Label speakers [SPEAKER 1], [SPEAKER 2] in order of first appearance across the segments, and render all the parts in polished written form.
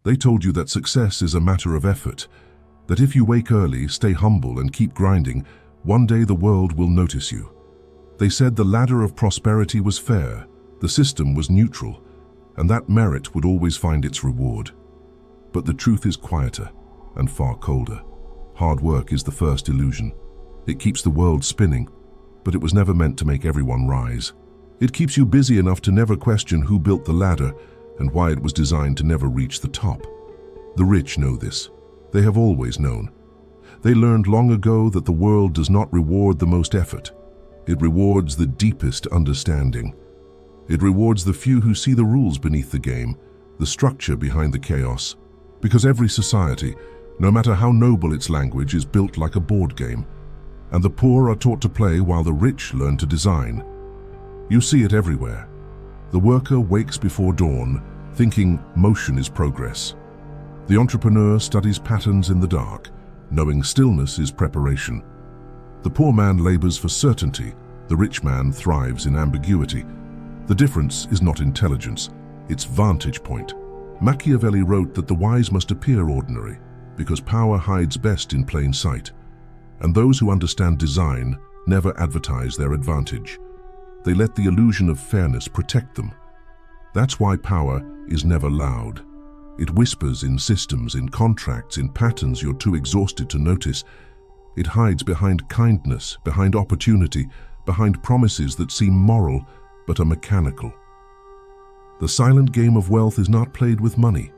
[SPEAKER 1] They told you that success is a matter of effort, that if you wake early, stay humble and keep grinding, one day the world will notice you. They said the ladder of prosperity was fair, the system was neutral, and that merit would always find its reward. But the truth is quieter and far colder. Hard work is the first illusion. It keeps the world spinning, but it was never meant to make everyone rise. It keeps you busy enough to never question who built the ladder and why it was designed to never reach the top. The rich know this. They have always known. They learned long ago that the world does not reward the most effort. It rewards the deepest understanding. It rewards the few who see the rules beneath the game, the structure behind the chaos. Because every society, no matter how noble its language, is built like a board game, and the poor are taught to play while the rich learn to design. You see it everywhere. The worker wakes before dawn, thinking motion is progress. The entrepreneur studies patterns in the dark, knowing stillness is preparation. The poor man labors for certainty, the rich man thrives in ambiguity. The difference is not intelligence, it's vantage point. Machiavelli wrote that the wise must appear ordinary, because power hides best in plain sight. And those who understand design never advertise their advantage. They let the illusion of fairness protect them. That's why power is never loud. It whispers in systems, in contracts, in patterns you're too exhausted to notice. It hides behind kindness, behind opportunity, behind promises that seem moral but are mechanical. The silent game of wealth is not played with money.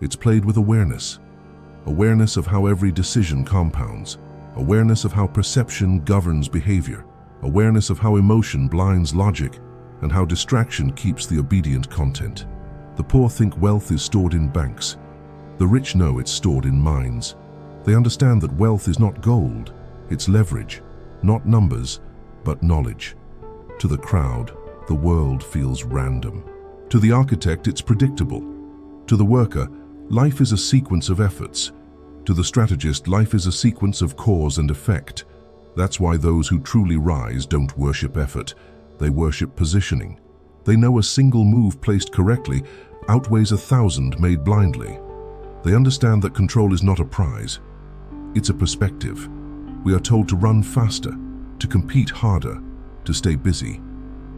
[SPEAKER 1] It's played with awareness. Awareness of how every decision compounds. Awareness of how perception governs behavior. Awareness of how emotion blinds logic and how distraction keeps the obedient content. The poor think wealth is stored in banks. The rich know it's stored in minds. They understand that wealth is not gold, it's leverage, not numbers, but knowledge. To the crowd, the world feels random. To the architect, it's predictable. To the worker, life is a sequence of efforts. To the strategist, life is a sequence of cause and effect. That's why those who truly rise don't worship effort, they worship positioning. They know a single move placed correctly outweighs 1,000 made blindly. They understand that control is not a prize. It's a perspective. We are told to run faster, to compete harder, to stay busy.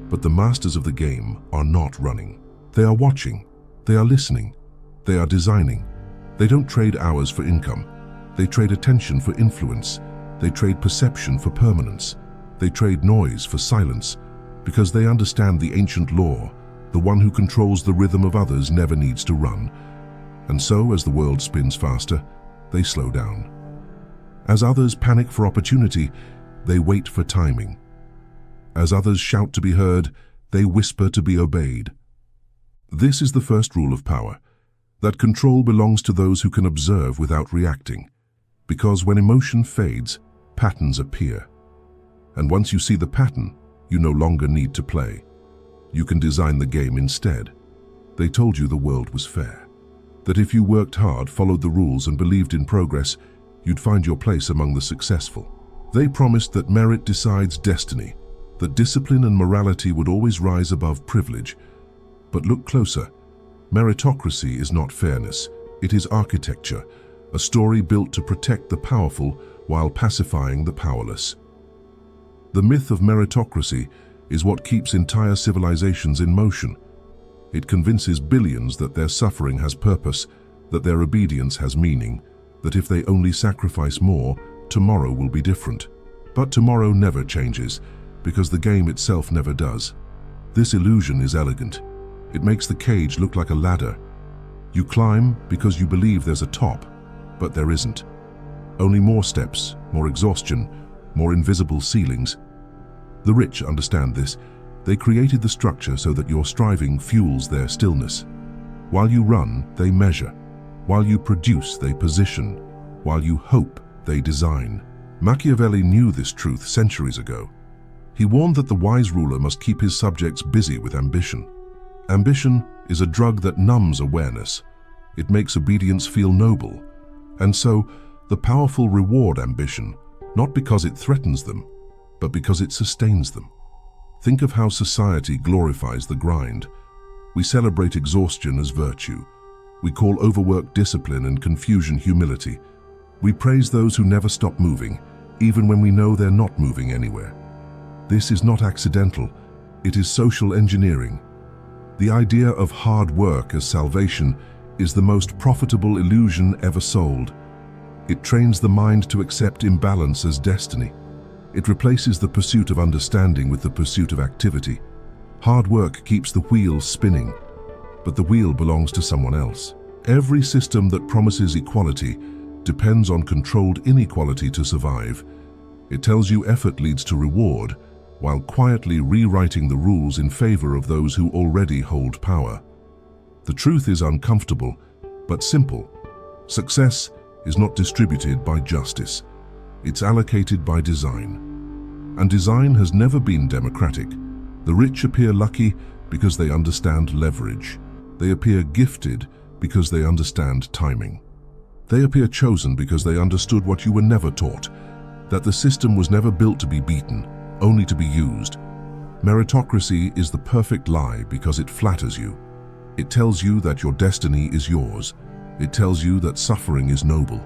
[SPEAKER 1] But the masters of the game are not running. They are watching. They are listening. They are designing. They don't trade hours for income. They trade attention for influence. They trade perception for permanence. They trade noise for silence, because they understand the ancient law: the one who controls the rhythm of others never needs to run. And so, as the world spins faster, they slow down. As others panic for opportunity, they wait for timing. As others shout to be heard, they whisper to be obeyed. This is the first rule of power, that control belongs to those who can observe without reacting. Because when emotion fades, patterns appear. And once you see the pattern, you no longer need to play. You can design the game instead. They told you the world was fair. That if you worked hard, followed the rules, and believed in progress, you'd find your place among the successful. They promised that merit decides destiny, that discipline and morality would always rise above privilege. But look closer. Meritocracy is not fairness. It is architecture, a story built to protect the powerful while pacifying the powerless. The myth of meritocracy is what keeps entire civilizations in motion. It convinces billions that their suffering has purpose, that their obedience has meaning, that if they only sacrifice more, tomorrow will be different. But tomorrow never changes, because the game itself never does. This illusion is elegant. It makes the cage look like a ladder. You climb because you believe there's a top, but there isn't. Only more steps, more exhaustion, more invisible ceilings. The rich understand this. They created the structure so that your striving fuels their stillness. While you run, they measure. While you produce, they position. While you hope, they design. Machiavelli knew this truth centuries ago. He warned that the wise ruler must keep his subjects busy with ambition. Ambition is a drug that numbs awareness. It makes obedience feel noble. And so, the powerful reward ambition, not because it threatens them, but because it sustains them. Think of how society glorifies the grind. We celebrate exhaustion as virtue. We call overwork discipline and confusion humility. We praise those who never stop moving, even when we know they're not moving anywhere. This is not accidental, it is social engineering. The idea of hard work as salvation is the most profitable illusion ever sold. It trains the mind to accept imbalance as destiny. It replaces the pursuit of understanding with the pursuit of activity. Hard work keeps the wheel spinning, but the wheel belongs to someone else. Every system that promises equality depends on controlled inequality to survive. It tells you effort leads to reward, while quietly rewriting the rules in favor of those who already hold power. The truth is uncomfortable, but simple. Success is not distributed by justice. It's allocated by design. And design has never been democratic. The rich appear lucky because they understand leverage. They appear gifted because they understand timing. They appear chosen because they understood what you were never taught, that the system was never built to be beaten, only to be used. Meritocracy is the perfect lie because it flatters you. It tells you that your destiny is yours. It tells you that suffering is noble.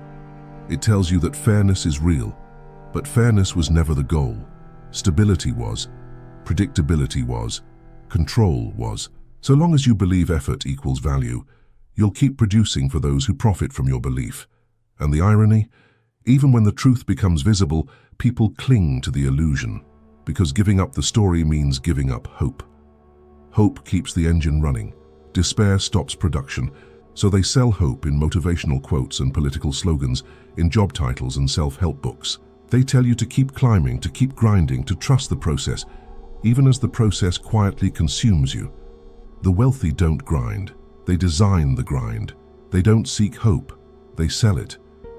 [SPEAKER 1] It tells you that fairness is real. But fairness was never the goal. Stability was. Predictability was. Control was. So long as you believe effort equals value, you'll keep producing for those who profit from your belief. And the irony? Even when the truth becomes visible, people cling to the illusion, because giving up the story means giving up hope. Hope keeps the engine running. Despair stops production, so they sell hope in motivational quotes and political slogans, in job titles and self-help books. They tell you to keep climbing, to keep grinding, to trust the process, even as the process quietly consumes you. The wealthy don't grind. They design the grind. They don't seek hope. They sell it.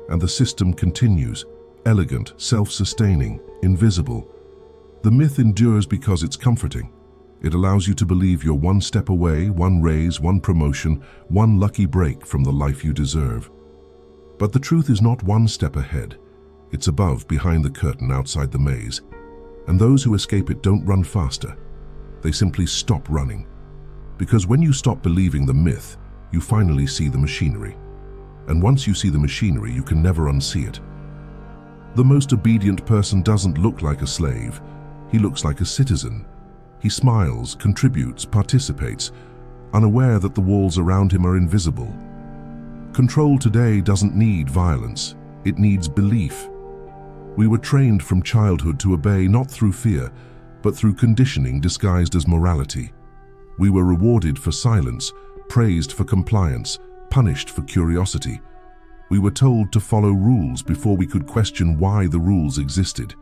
[SPEAKER 1] And the system continues, elegant, self-sustaining, invisible. The myth endures because it's comforting. It allows you to believe you're one step away, one raise, one promotion, one lucky break from the life you deserve. But the truth is not one step ahead. It's above, behind the curtain, outside the maze. And those who escape it don't run faster. They simply stop running. Because when you stop believing the myth, you finally see the machinery. And once you see the machinery, you can never unsee it. The most obedient person doesn't look like a slave. He looks like a citizen. He smiles, contributes, participates, unaware that the walls around him are invisible. Control today doesn't need violence. It needs belief. We were trained from childhood to obey not through fear, but through conditioning disguised as morality. We were rewarded for silence, praised for compliance, punished for curiosity. We were told to follow rules before we could question why the rules existed.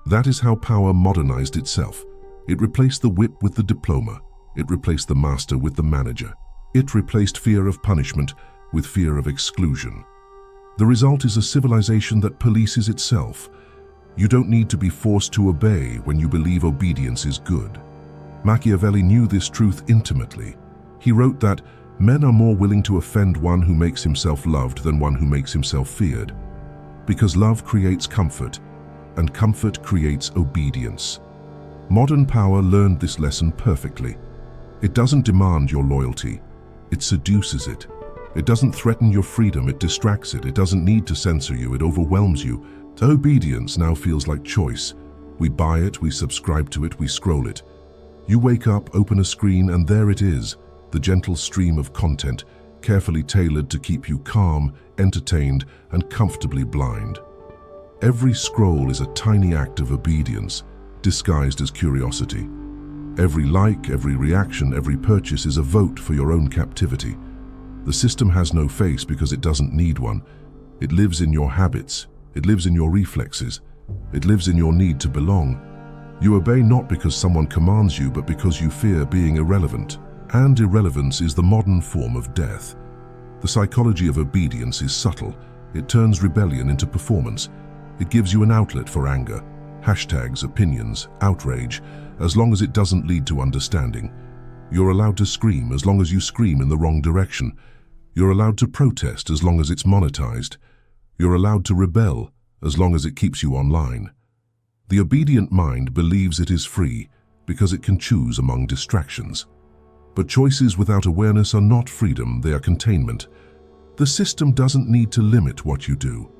[SPEAKER 1] That is how power modernized itself. It replaced the whip with the diploma. It replaced the master with the manager. It replaced fear of punishment with fear of exclusion. The result is a civilization that polices itself. You don't need to be forced to obey when you believe obedience is good. Machiavelli knew this truth intimately. He wrote that men are more willing to offend one who makes himself loved than one who makes himself feared. Because love creates comfort, and comfort creates obedience. Modern power learned this lesson perfectly. It doesn't demand your loyalty. It seduces it. It doesn't threaten your freedom. It distracts it. It doesn't need to censor you. It overwhelms you. Obedience now feels like choice. We buy it, we subscribe to it, we scroll it. You wake up, open a screen, and there it is, the gentle stream of content, carefully tailored to keep you calm, entertained, and comfortably blind. Every scroll is a tiny act of obedience, disguised as curiosity. Every like, every reaction, every purchase is a vote for your own captivity. The system has no face because it doesn't need one. It lives in your habits. It lives in your reflexes. It lives in your need to belong. You obey not because someone commands you, but because you fear being irrelevant. And irrelevance is the modern form of death. The psychology of obedience is subtle. It turns rebellion into performance. It gives you an outlet for anger, hashtags, opinions, outrage, as long as it doesn't lead to understanding. You're allowed to scream as long as you scream in the wrong direction. You're allowed to protest as long as it's monetized. You're allowed to rebel as long as it keeps you online. The obedient mind believes it is free because it can choose among distractions. But choices without awareness are not freedom, they are containment. The system doesn't need to limit what you do.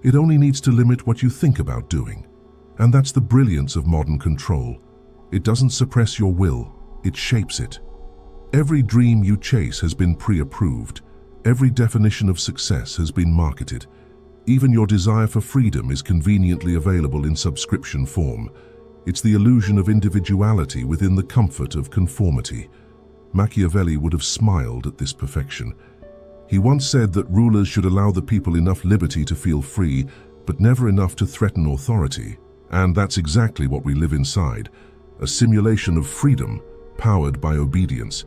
[SPEAKER 1] It only needs to limit what you think about doing. And that's the brilliance of modern control. It doesn't suppress your will, it shapes it. Every dream you chase has been pre-approved. Every definition of success has been marketed. Even your desire for freedom is conveniently available in subscription form. It's the illusion of individuality within the comfort of conformity. Machiavelli would have smiled at this perfection. He once said that rulers should allow the people enough liberty to feel free, but never enough to threaten authority. And that's exactly what we live inside, a simulation of freedom powered by obedience.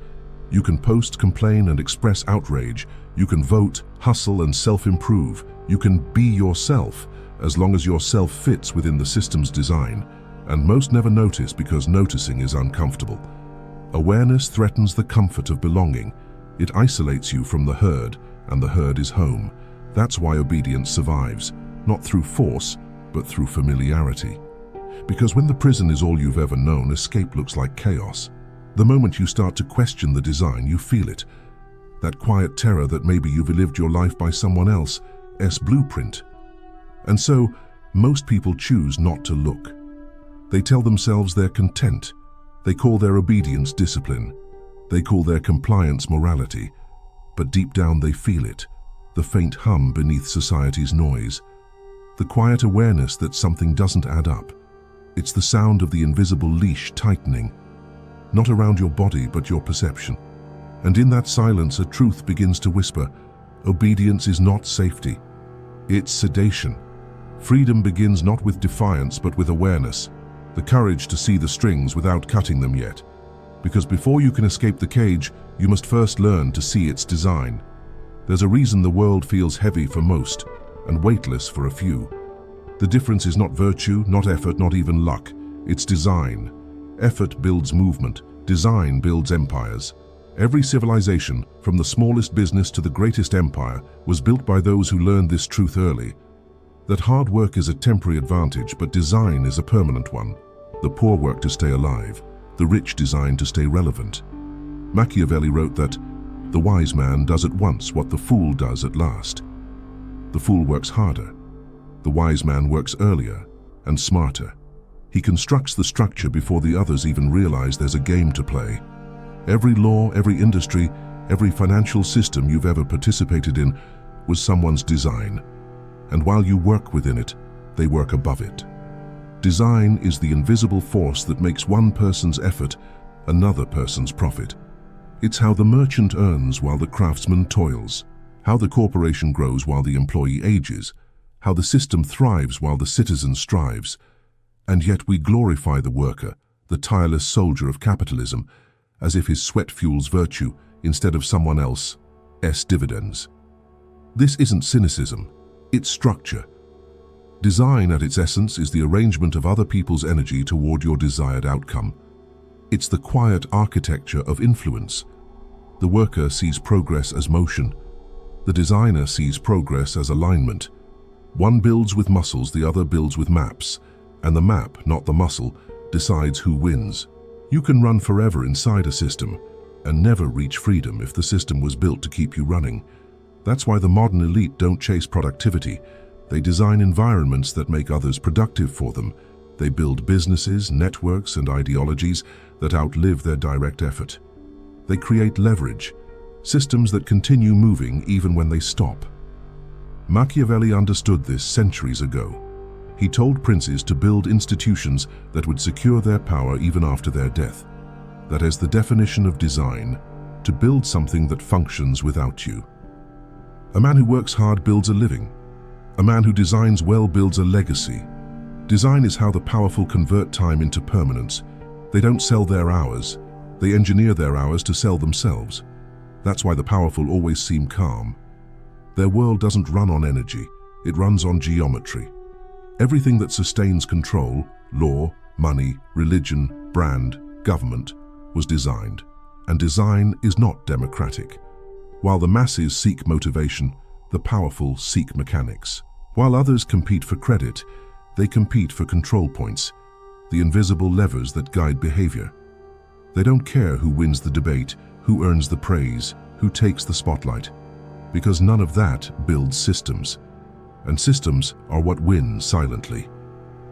[SPEAKER 1] You can post, complain, and express outrage. You can vote, hustle, and self-improve. You can be yourself, as long as yourself fits within the system's design. And most never notice because noticing is uncomfortable. Awareness threatens the comfort of belonging. It isolates you from the herd, and the herd is home. That's why obedience survives, not through force, but through familiarity. Because when the prison is all you've ever known, escape looks like chaos. The moment you start to question the design, you feel it. That quiet terror that maybe you've lived your life by someone else's blueprint. And so, most people choose not to look. They tell themselves they're content. They call their obedience discipline. They call their compliance morality. But deep down they feel it, the faint hum beneath society's noise. The quiet awareness that something doesn't add up. It's the sound of the invisible leash tightening. Not around your body, but your perception. And in that silence, a truth begins to whisper. Obedience is not safety. It's sedation. Freedom begins not with defiance, but with awareness. The courage to see the strings without cutting them yet. Because before you can escape the cage, you must first learn to see its design. There's a reason the world feels heavy for most, and weightless for a few. The difference is not virtue, not effort, not even luck. It's design. Effort builds movement. Design builds empires. Every civilization, from the smallest business to the greatest empire, was built by those who learned this truth early. That hard work is a temporary advantage, but design is a permanent one. The poor work to stay alive, the rich design to stay relevant. Machiavelli wrote that, "The wise man does at once what the fool does at last." The fool works harder. The wise man works earlier and smarter. He constructs the structure before the others even realize there's a game to play. Every law, every industry, every financial system you've ever participated in was someone's design. And while you work within it, they work above it. Design is the invisible force that makes one person's effort another person's profit. It's how the merchant earns while the craftsman toils, how the corporation grows while the employee ages, how the system thrives while the citizen strives. And yet we glorify the worker, the tireless soldier of capitalism, as if his sweat fuels virtue instead of someone else's dividends. This isn't cynicism, it's structure. Design at its essence is the arrangement of other people's energy toward your desired outcome. It's the quiet architecture of influence. The worker sees progress as motion. The designer sees progress as alignment. One builds with muscles, the other builds with maps. And the map, not the muscle, decides who wins. You can run forever inside a system and never reach freedom if the system was built to keep you running. That's why the modern elite don't chase productivity. They design environments that make others productive for them. They build businesses, networks, and ideologies that outlive their direct effort. They create leverage, systems that continue moving even when they stop. Machiavelli understood this centuries ago. He told princes to build institutions that would secure their power even after their death. That is the definition of design, to build something that functions without you. A man who works hard builds a living. A man who designs well builds a legacy. Design is how the powerful convert time into permanence. They don't sell their hours. They engineer their hours to sell themselves. That's why the powerful always seem calm. Their world doesn't run on energy. It runs on geometry. Everything that sustains control, law, money, religion, brand, government, was designed. And design is not democratic. While the masses seek motivation, the powerful seek mechanics. While others compete for credit, they compete for control points, the invisible levers that guide behavior. They don't care who wins the debate, Who earns the praise? Who takes the spotlight? Because none of that builds systems. And systems are what win silently.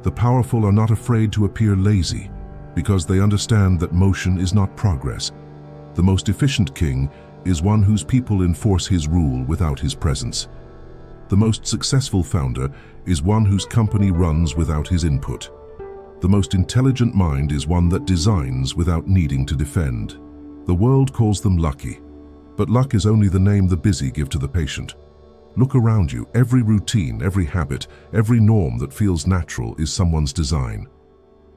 [SPEAKER 1] The powerful are not afraid to appear lazy, because they understand that motion is not progress. The most efficient king is one whose people enforce his rule without his presence. The most successful founder is one whose company runs without his input. The most intelligent mind is one that designs without needing to defend. The world calls them lucky, but luck is only the name the busy give to the patient. Look around you. Every routine, every habit, every norm that feels natural is someone's design.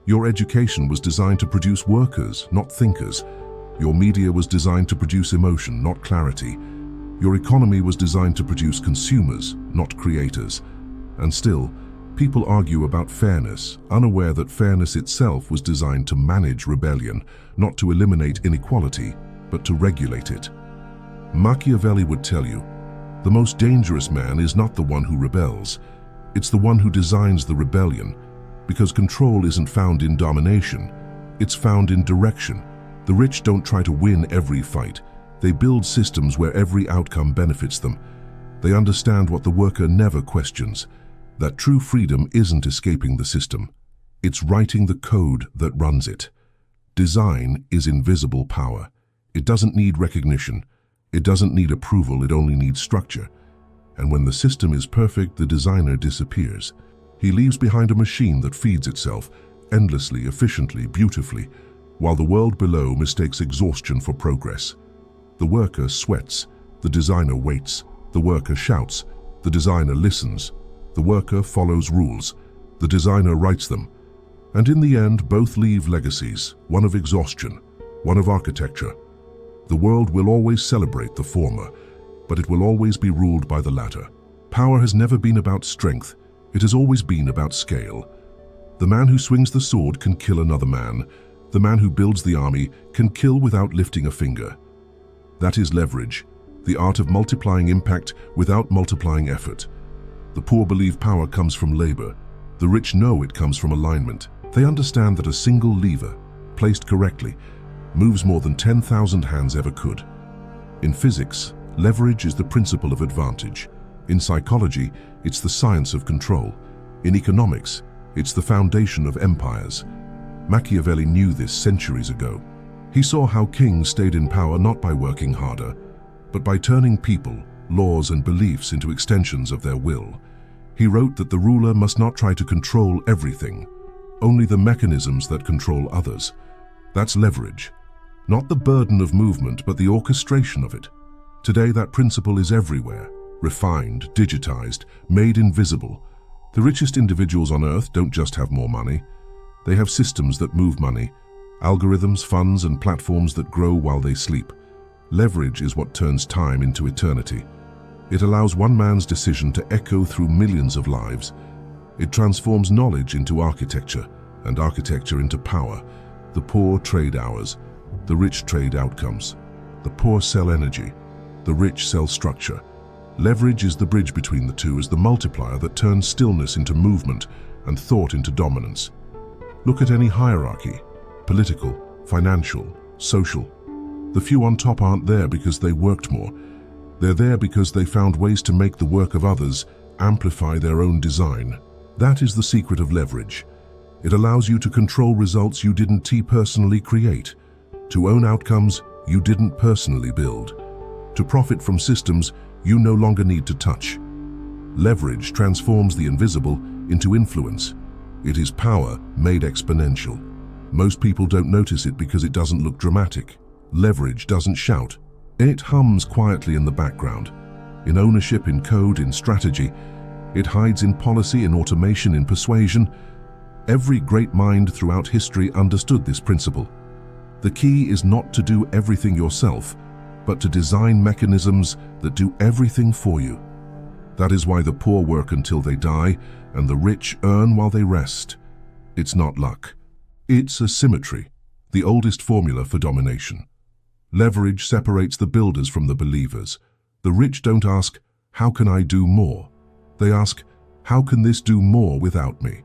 [SPEAKER 1] Your education was designed to produce workers, not thinkers. Your media was designed to produce emotion, not clarity. Your economy was designed to produce consumers, not creators. And still, people argue about fairness, unaware that fairness itself was designed to manage rebellion, not to eliminate inequality, but to regulate it. Machiavelli would tell you, the most dangerous man is not the one who rebels. It's the one who designs the rebellion, because control isn't found in domination, it's found in direction. The rich don't try to win every fight. They build systems where every outcome benefits them. They understand what the worker never questions, that true freedom isn't escaping the system. It's writing the code that runs it. Design is invisible power. It doesn't need recognition. It doesn't need approval. It only needs structure. And when the system is perfect, the designer disappears. He leaves behind a machine that feeds itself, endlessly, efficiently, beautifully, while the world below mistakes exhaustion for progress. The worker sweats, the designer waits. The worker shouts, the designer listens. The worker follows rules, the designer writes them. And in the end, both leave legacies, one of exhaustion, one of architecture. The world will always celebrate the former, but it will always be ruled by the latter. Power has never been about strength, it has always been about scale. The man who swings the sword can kill another man. The man who builds the army can kill without lifting a finger. That is leverage, the art of multiplying impact without multiplying effort. The poor believe power comes from labor. The rich know it comes from alignment. They understand that a single lever, placed correctly, moves more than 10,000 hands ever could. In physics, leverage is the principle of advantage. In psychology, it's the science of control. In economics, it's the foundation of empires. Machiavelli knew this centuries ago. He saw how kings stayed in power not by working harder, but by turning people, laws, and beliefs into extensions of their will. He wrote that the ruler must not try to control everything, only the mechanisms that control others. That's leverage. Not the burden of movement, but the orchestration of it. Today, that principle is everywhere, refined, digitized, made invisible. The richest individuals on earth don't just have more money. They have systems that move money, algorithms, funds, and platforms that grow while they sleep. Leverage is what turns time into eternity. It allows one man's decision to echo through millions of lives. It transforms knowledge into architecture, and architecture into power. The poor trade hours, the rich trade outcomes. The poor sell energy, the rich sell structure. Leverage is the bridge between the two, as the multiplier that turns stillness into movement and thought into dominance. Look at any hierarchy, political, financial, social. The few on top aren't there because they worked more. They're there because they found ways to make the work of others amplify their own design. That is the secret of leverage. It allows you to control results you didn't personally create, to own outcomes you didn't personally build, to profit from systems you no longer need to touch. Leverage transforms the invisible into influence. It is power made exponential. Most people don't notice it because it doesn't look dramatic. Leverage doesn't shout. It hums quietly in the background. In ownership, in code, in strategy. It hides in policy, in automation, in persuasion. Every great mind throughout history understood this principle. The key is not to do everything yourself, but to design mechanisms that do everything for you. That is why the poor work until they die, and the rich earn while they rest. It's not luck. It's a symmetry, the oldest formula for domination. Leverage separates the builders from the believers. The rich don't ask, how can I do more? They ask, how can this do more without me?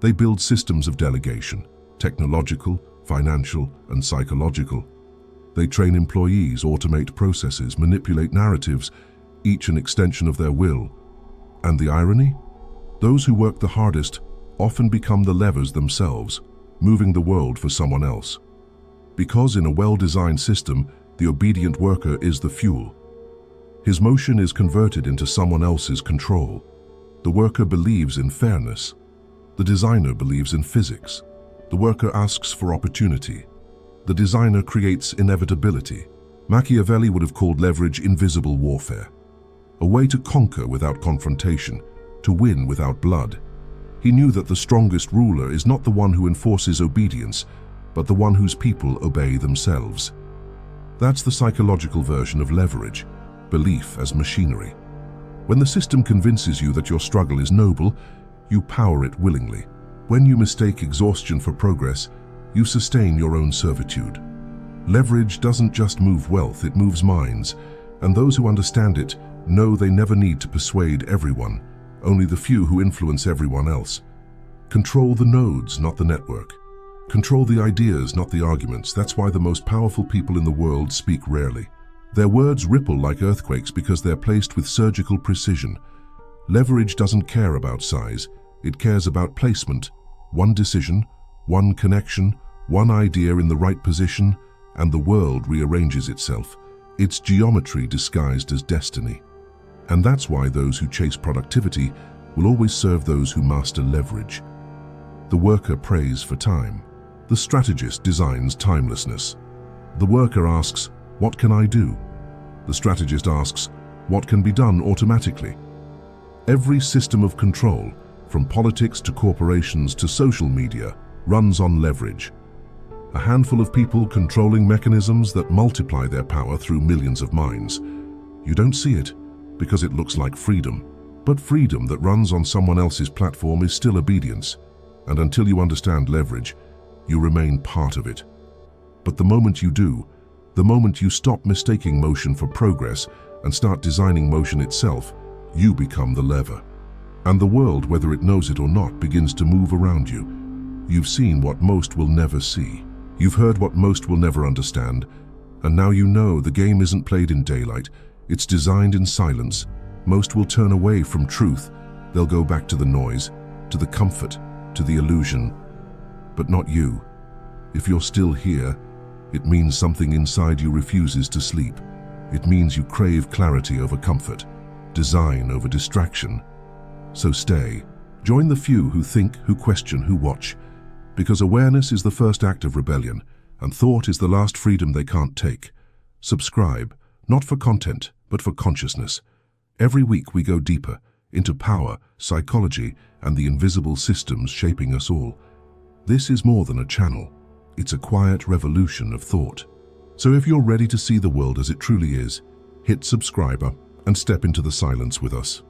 [SPEAKER 1] They build systems of delegation, technological, financial, and psychological. They train employees, automate processes, manipulate narratives, each an extension of their will. And the irony? Those who work the hardest often become the levers themselves, moving the world for someone else. Because in a well-designed system, the obedient worker is the fuel. His motion is converted into someone else's control. The worker believes in fairness. The designer believes in physics. The worker asks for opportunity. The designer creates inevitability. Machiavelli would have called leverage invisible warfare, a way to conquer without confrontation, to win without blood. He knew that the strongest ruler is not the one who enforces obedience, but the one whose people obey themselves. That's the psychological version of leverage, belief as machinery. When the system convinces you that your struggle is noble, you power it willingly. When you mistake exhaustion for progress, you sustain your own servitude. Leverage doesn't just move wealth, it moves minds, and those who understand it know they never need to persuade everyone, only the few who influence everyone else. Control the nodes, not the network. Control the ideas, not the arguments. That's why the most powerful people in the world speak rarely. Their words ripple like earthquakes because they're placed with surgical precision. Leverage doesn't care about size, it cares about placement. One decision, one connection, one idea in the right position, and the world rearranges itself. It's geometry disguised as destiny. And that's why those who chase productivity will always serve those who master leverage. The worker prays for time. The strategist designs timelessness. The worker asks, "What can I do?" The strategist asks, "What can be done automatically?" Every system of control, from politics to corporations to social media, runs on leverage. A handful of people controlling mechanisms that multiply their power through millions of minds. You don't see it because it looks like freedom. But freedom that runs on someone else's platform is still obedience. And until you understand leverage, you remain part of it. But the moment you do, the moment you stop mistaking motion for progress and start designing motion itself, you become the lever. And the world, whether it knows it or not, begins to move around you. You've seen what most will never see. You've heard what most will never understand. And now you know the game isn't played in daylight, it's designed in silence. Most will turn away from truth. They'll go back to the noise, to the comfort, to the illusion. But not you. If you're still here, it means something inside you refuses to sleep. It means you crave clarity over comfort, design over distraction. So stay. Join the few who think, who question, who watch. Because awareness is the first act of rebellion, and thought is the last freedom they can't take. Subscribe, not for content, but for consciousness. Every week we go deeper into power, psychology, and the invisible systems shaping us all. This is more than a channel. It's a quiet revolution of thought. So if you're ready to see the world as it truly is, hit subscribe and step into the silence with us.